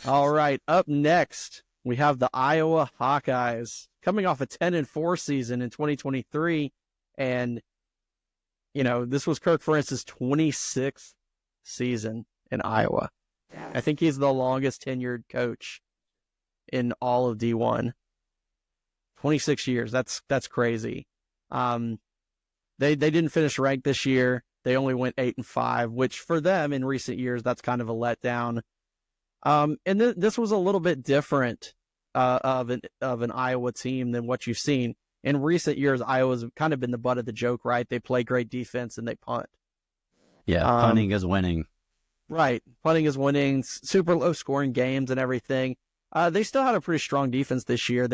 All right, up next, we have the Iowa Hawkeyes coming off a 10-4 season in 2023. And, this was Kirk Ferentz's 26th season in Iowa. I think he's the longest tenured coach in all of D1. 26 years. That's crazy. They didn't finish ranked this year. They only went 8-5, which for them in recent years, that's kind of a letdown. And this was a little bit different of an Iowa team than what you've seen. In recent years, Iowa's kind of been the butt of the joke, right? They play great defense and they punt. Yeah, punting is winning. Right. Punting is winning, super low scoring games and everything. They still had a pretty strong defense this year,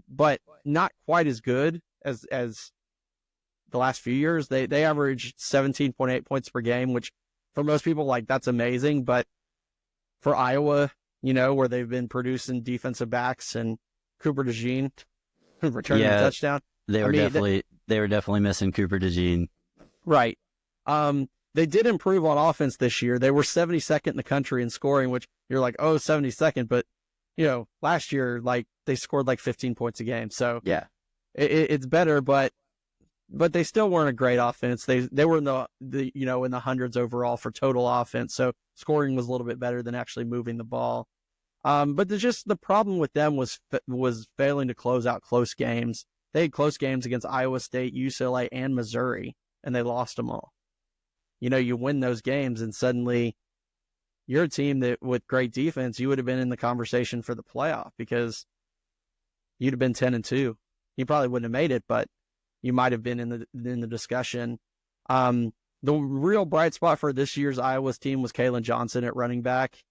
but not quite as good as the last few years. They averaged 17.8 points per game, which for most people, that's amazing. But for Iowa, where they've been producing defensive backs and Cooper DeJean returning a touchdown. They were definitely missing Cooper DeJean. Right. They did improve on offense this year. They were 72nd in the country in scoring, which you're like, 72nd. But, last year, they scored 15 points a game. So yeah, it's better, but they still weren't a great offense. They were in in the hundreds overall for total offense. So scoring was a little bit better than actually moving the ball. But the problem with them was failing to close out close games. They had close games against Iowa State, UCLA, and Missouri, and they lost them all. You win those games, and suddenly you're a team that, with great defense, you would have been in the conversation for the playoff because you'd have been 10-2. You probably wouldn't have made it, but you might have been in the discussion. The real bright spot for this year's Iowa's team was Kalen Johnson at running back.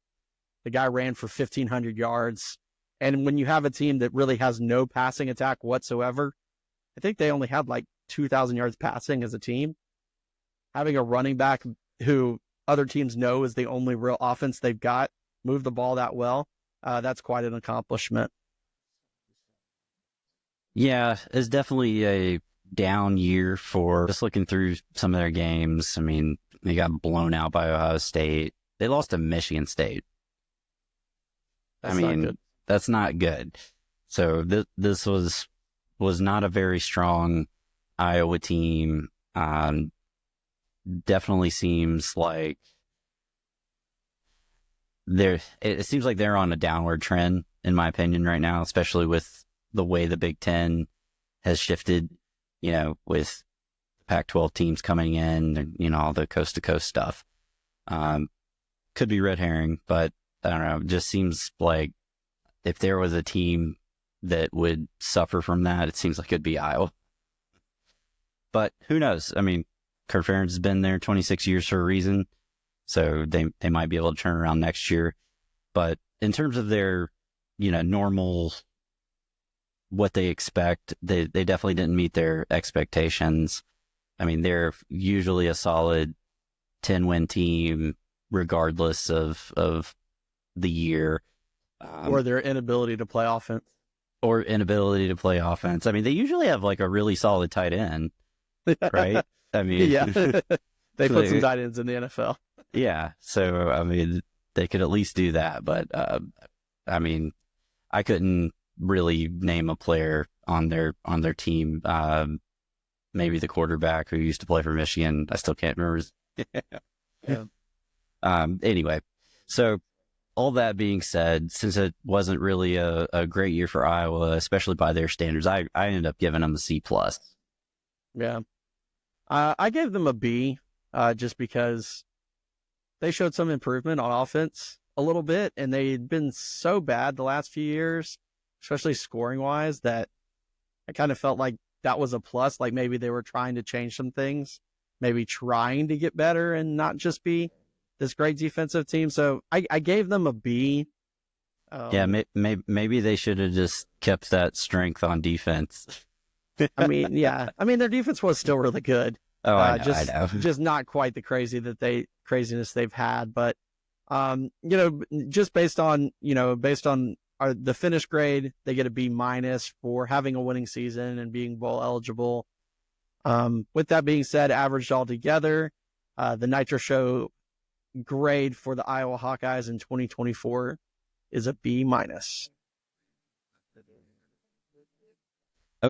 The guy ran for 1,500 yards. And when you have a team that really has no passing attack whatsoever, I think they only had 2,000 yards passing as a team. Having a running back who other teams know is the only real offense they've got, move the ball that well, that's quite an accomplishment. Yeah, it's definitely a down year for just looking through some of their games. I mean, they got blown out by Ohio State. They lost to Michigan State. That's not good. That's not good. So this was not a very strong Iowa team. Definitely seems like it seems like they're on a downward trend, in my opinion, right now, especially with the way the Big Ten has shifted, with Pac-12 teams coming in and, all the coast to coast stuff. Could be red herring, but I don't know. It just seems like if there was a team that would suffer from that, it seems like it'd be Iowa. But who knows? I mean, Kirk Ferentz has been there 26 years for a reason, so they might be able to turn around next year. But in terms of their, normal, what they expect, they definitely didn't meet their expectations. I mean, they're usually a solid 10-win team, regardless of the year. Or their inability to play offense. I mean, they usually have a really solid tight end, right? I mean, yeah, they put some tight ends in the NFL. Yeah, so I mean, they could at least do that. But I mean, I couldn't really name a player on their team. Maybe the quarterback who used to play for Michigan. I still can't remember. Yeah. Anyway, so all that being said, since it wasn't really a great year for Iowa, especially by their standards, I ended up giving them a C+. Yeah. I gave them a B, just because they showed some improvement on offense a little bit, and they'd been so bad the last few years, especially scoring wise, that I kind of felt like that was a plus. Like maybe they were trying to change some things, maybe trying to get better and not just be this great defensive team. So I gave them a B. Yeah, maybe they should have just kept that strength on defense. I mean, yeah. I mean, their defense was still really good. Oh, I know. Just not quite the craziness they've had. But, just based on the finish grade, they get a B- for having a winning season and being bowl eligible. With that being said, averaged all together, the Nitro Show grade for the Iowa Hawkeyes in 2024 is a B minus.